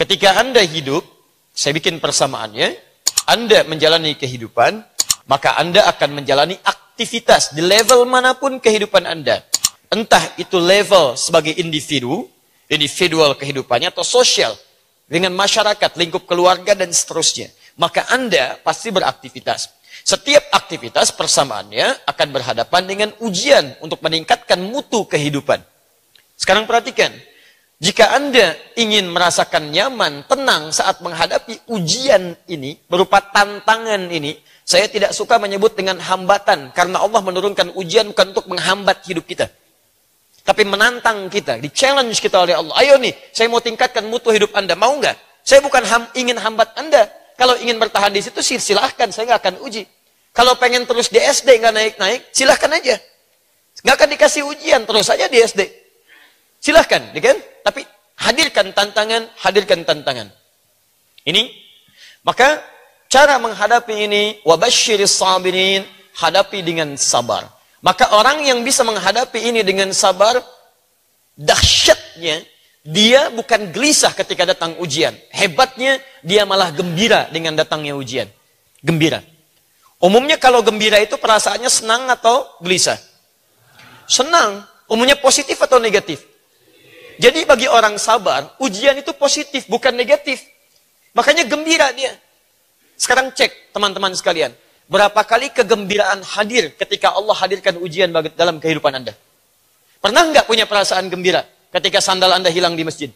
Ketika Anda hidup, saya bikin persamaannya, Anda menjalani kehidupan, maka Anda akan menjalani aktivitas di level manapun kehidupan Anda. Entah itu level sebagai individual kehidupannya, atau sosial, dengan masyarakat, lingkup keluarga, dan seterusnya. Maka Anda pasti beraktivitas. Setiap aktivitas persamaannya akan berhadapan dengan ujian untuk meningkatkan mutu kehidupan. Sekarang perhatikan. Jika Anda ingin merasakan nyaman, tenang saat menghadapi ujian ini, berupa tantangan ini, saya tidak suka menyebut dengan hambatan, karena Allah menurunkan ujian bukan untuk menghambat hidup kita. Tapi menantang kita, di-challenge kita oleh Allah. Ayo nih, saya mau tingkatkan mutu hidup Anda, mau nggak? Saya bukan ingin hambat Anda. Kalau ingin bertahan di situ, silahkan, saya nggak akan uji. Kalau pengen terus di SD, nggak naik-naik, silahkan aja. Nggak akan dikasih ujian, terus saja di SD. Silahkan, kan? Tapi hadirkan tantangan. Ini, maka cara menghadapi ini, wabasyiris sabirin, hadapi dengan sabar. Maka orang yang bisa menghadapi ini dengan sabar, dahsyatnya, dia bukan gelisah ketika datang ujian. Hebatnya, dia malah gembira dengan datangnya ujian. Gembira. Umumnya kalau gembira itu perasaannya senang atau gelisah? Senang. Umumnya positif atau negatif? Jadi bagi orang sabar, ujian itu positif, bukan negatif. Makanya gembira dia. Sekarang cek teman-teman sekalian. Berapa kali kegembiraan hadir ketika Allah hadirkan ujian dalam kehidupan Anda? Pernah nggak punya perasaan gembira ketika sandal Anda hilang di masjid?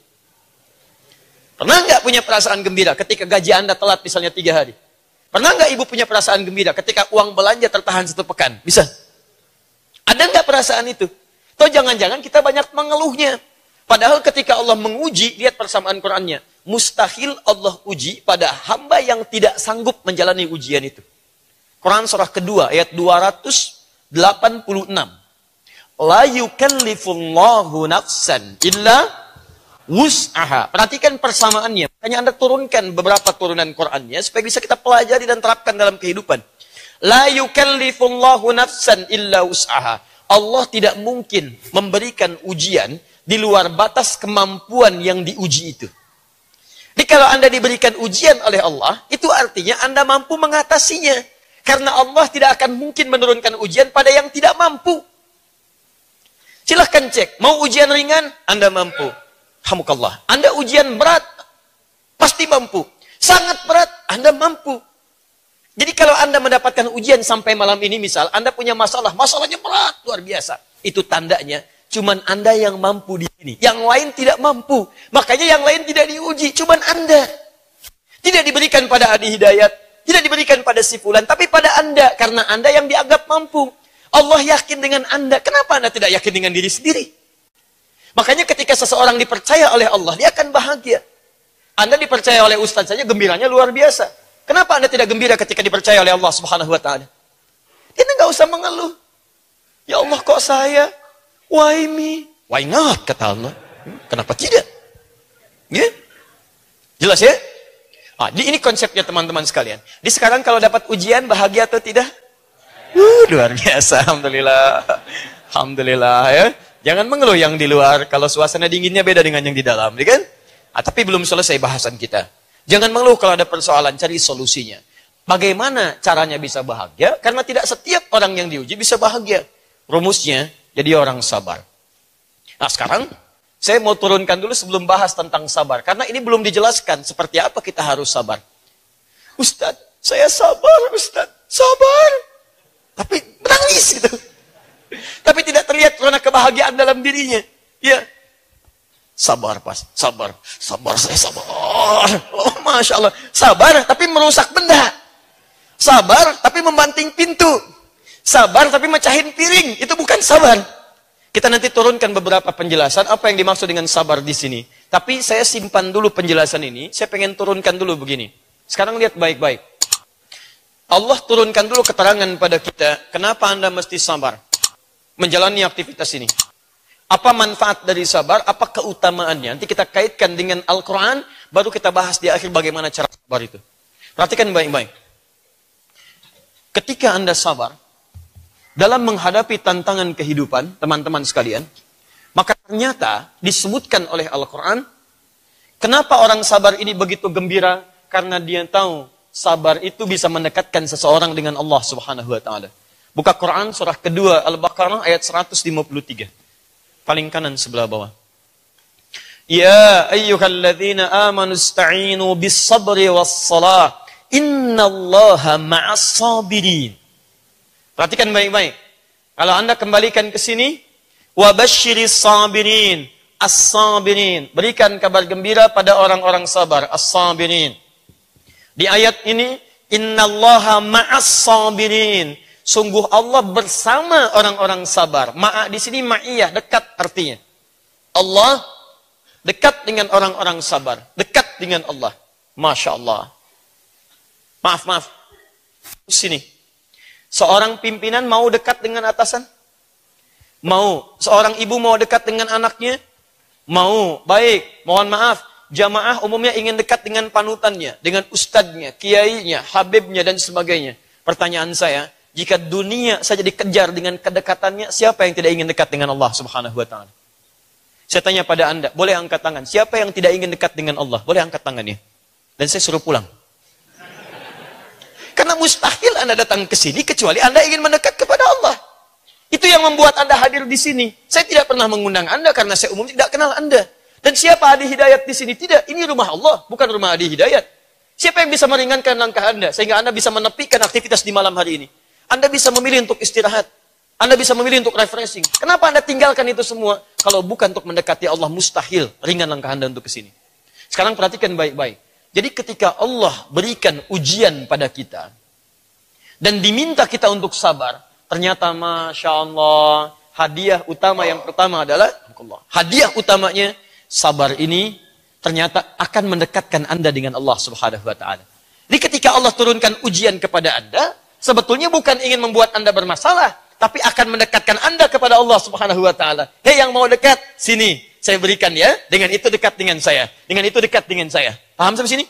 Pernah nggak punya perasaan gembira ketika gaji Anda telat misalnya 3 hari? Pernah nggak ibu punya perasaan gembira ketika uang belanja tertahan 1 pekan? Bisa? Ada nggak perasaan itu? Atau jangan-jangan kita banyak mengeluhnya? Padahal ketika Allah menguji, lihat persamaan Qur'annya. Mustahil Allah uji pada hamba yang tidak sanggup menjalani ujian itu. Quran surah kedua, ayat 286. La yukallifullahu nafsan illa wus'aha. Perhatikan persamaannya. Makanya Anda turunkan beberapa turunan Qur'annya, supaya bisa kita pelajari dan terapkan dalam kehidupan. La yukallifullahu nafsan illa wus'aha. Allah tidak mungkin memberikan ujian di luar batas kemampuan yang diuji itu. Jadi kalau Anda diberikan ujian oleh Allah, itu artinya Anda mampu mengatasinya. Karena Allah tidak akan mungkin menurunkan ujian pada yang tidak mampu. Silahkan cek, mau ujian ringan, Anda mampu. Alhamdulillah. Anda ujian berat, pasti mampu. Sangat berat, Anda mampu. Jadi kalau Anda mendapatkan ujian sampai malam ini, misal, Anda punya masalahnya berat, luar biasa. Itu tandanya, cuman Anda yang mampu di sini. Yang lain tidak mampu. Makanya yang lain tidak diuji. Cuman Anda. Tidak diberikan pada Adi Hidayat. Tidak diberikan pada si fulan. Tapi pada Anda. Karena Anda yang dianggap mampu. Allah yakin dengan Anda. Kenapa Anda tidak yakin dengan diri sendiri? Makanya ketika seseorang dipercaya oleh Allah, dia akan bahagia. Anda dipercaya oleh ustaz saja, gembiranya luar biasa. Kenapa Anda tidak gembira ketika dipercaya oleh Allah Subhanahu wa Ta'ala? Dia nggak usah mengeluh. Ya Allah, kok saya? Why me? Why not? Kata Allah. Kenapa tidak? Ya? Jelas ya? Ini konsepnya teman-teman sekalian. Di sekarang kalau dapat ujian, bahagia atau tidak? Luar biasa. Alhamdulillah. Alhamdulillah ya. Jangan mengeluh yang di luar. Kalau suasana dinginnya beda dengan yang di dalam. Ya kan? Tapi belum selesai bahasan kita. Jangan mengeluh kalau ada persoalan. Cari solusinya. Bagaimana caranya bisa bahagia? Karena tidak setiap orang yang diuji bisa bahagia. Rumusnya, jadi orang sabar. Nah sekarang, saya mau turunkan dulu sebelum bahas tentang sabar. Karena ini belum dijelaskan seperti apa kita harus sabar. Ustaz, saya sabar Ustaz. Sabar. Tapi menangis gitu. Tapi tidak terlihat karena kebahagiaan dalam dirinya. Ya. Sabar pas, sabar. Sabar, saya sabar. Oh Masya Allah. Sabar, tapi merusak benda. Sabar, tapi membanting pintu. Sabar tapi mecahin piring, itu bukan sabar. Kita nanti turunkan beberapa penjelasan apa yang dimaksud dengan sabar di sini. Tapi saya simpan dulu penjelasan ini, saya pengen turunkan dulu begini. Sekarang lihat baik-baik. Allah turunkan dulu keterangan pada kita, kenapa Anda mesti sabar menjalani aktivitas ini. Apa manfaat dari sabar, apa keutamaannya. Nanti kita kaitkan dengan Al-Quran, baru kita bahas di akhir bagaimana cara sabar itu. Perhatikan baik-baik. Ketika Anda sabar, dalam menghadapi tantangan kehidupan, teman-teman sekalian, maka ternyata disebutkan oleh Al-Quran, Kenapa orang sabar ini begitu gembira? Karena dia tahu sabar itu bisa mendekatkan seseorang dengan Allah Subhanahu wa taala. Buka Quran surah kedua Al-Baqarah ayat 153. Paling kanan sebelah bawah. Ya ayyuhalladzina amanu ista'inu bis-sabri was-salah. Innallaha ma'as sabirin. Perhatikan baik-baik. Kalau Anda kembalikan ke sini, wabasyiris sabirin. As-sabirin. Berikan kabar gembira pada orang-orang sabar. As-sabirin. Di ayat ini, innallaha ma'as sabirin. Sungguh Allah bersama orang-orang sabar. Ma'a di sini ma'iyah, dekat artinya. Allah dekat dengan orang-orang sabar. Dekat dengan Allah. Masya Allah. Maaf. Sini. Seorang pimpinan mau dekat dengan atasan? Mau. Seorang ibu mau dekat dengan anaknya? Mau. Baik, mohon maaf. Jamaah umumnya ingin dekat dengan panutannya, dengan ustadznya, kiainya, habibnya, dan sebagainya. Pertanyaan saya, jika dunia saja dikejar dengan kedekatannya, siapa yang tidak ingin dekat dengan Allah Subhanahu wa taala? Saya tanya pada Anda, boleh angkat tangan. Siapa yang tidak ingin dekat dengan Allah? Boleh angkat tangannya. Dan saya suruh pulang. Karena mustahil Anda datang ke sini kecuali Anda ingin mendekat kepada Allah. Itu yang membuat Anda hadir di sini. Saya tidak pernah mengundang Anda karena saya umumnya tidak kenal Anda. Dan siapa Adi Hidayat di sini? Tidak, ini rumah Allah, bukan rumah Adi Hidayat. Siapa yang bisa meringankan langkah Anda sehingga Anda bisa menepikan aktivitas di malam hari ini? Anda bisa memilih untuk istirahat. Anda bisa memilih untuk refreshing. Kenapa Anda tinggalkan itu semua? Kalau bukan untuk mendekati Allah, mustahil ringan langkah Anda untuk ke sini. Sekarang perhatikan baik-baik. Jadi ketika Allah berikan ujian pada kita dan diminta kita untuk sabar, ternyata Masya Allah, hadiah utama yang pertama adalah hadiah utamanya, sabar ini ternyata akan mendekatkan Anda dengan Allah Subhanahu wa taala. Jadi ketika Allah turunkan ujian kepada Anda, sebetulnya bukan ingin membuat Anda bermasalah, tapi akan mendekatkan Anda kepada Allah Subhanahu wa taala. Hei yang mau dekat, sini. Saya berikan ya, dengan itu dekat dengan saya. Dengan itu dekat dengan saya. Paham sampai sini?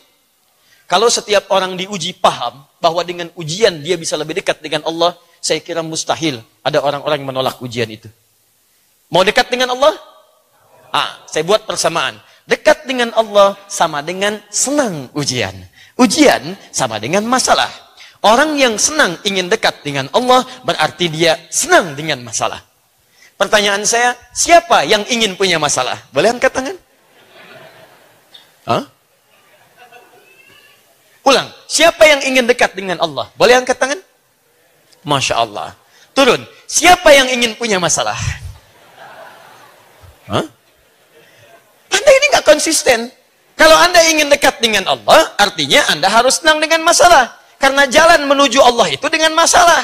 Kalau setiap orang diuji paham bahwa dengan ujian dia bisa lebih dekat dengan Allah, saya kira mustahil ada orang-orang yang menolak ujian itu. Mau dekat dengan Allah? Saya buat persamaan. Dekat dengan Allah sama dengan senang ujian. Ujian sama dengan masalah. Orang yang senang ingin dekat dengan Allah berarti dia senang dengan masalah. Pertanyaan saya, siapa yang ingin punya masalah? Boleh angkat tangan? Ulang, siapa yang ingin dekat dengan Allah? Boleh angkat tangan? Masya Allah. Turun, siapa yang ingin punya masalah? Anda ini nggak konsisten. Kalau Anda ingin dekat dengan Allah, artinya Anda harus senang dengan masalah. Karena jalan menuju Allah itu dengan masalah.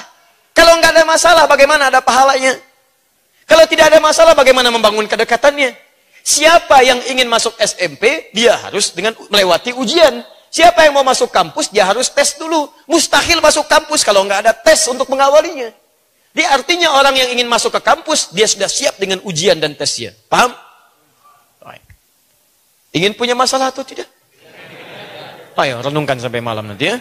Kalau nggak ada masalah, bagaimana ada pahalanya? Kalau tidak ada masalah, bagaimana membangun kedekatannya? Siapa yang ingin masuk SMP, dia harus dengan melewati ujian. Siapa yang mau masuk kampus, dia harus tes dulu. Mustahil masuk kampus kalau nggak ada tes untuk mengawalinya. Jadi artinya orang yang ingin masuk ke kampus, dia sudah siap dengan ujian dan tesnya. Paham? Baik. Ingin punya masalah atau tidak? Ayo, renungkan sampai malam nanti ya.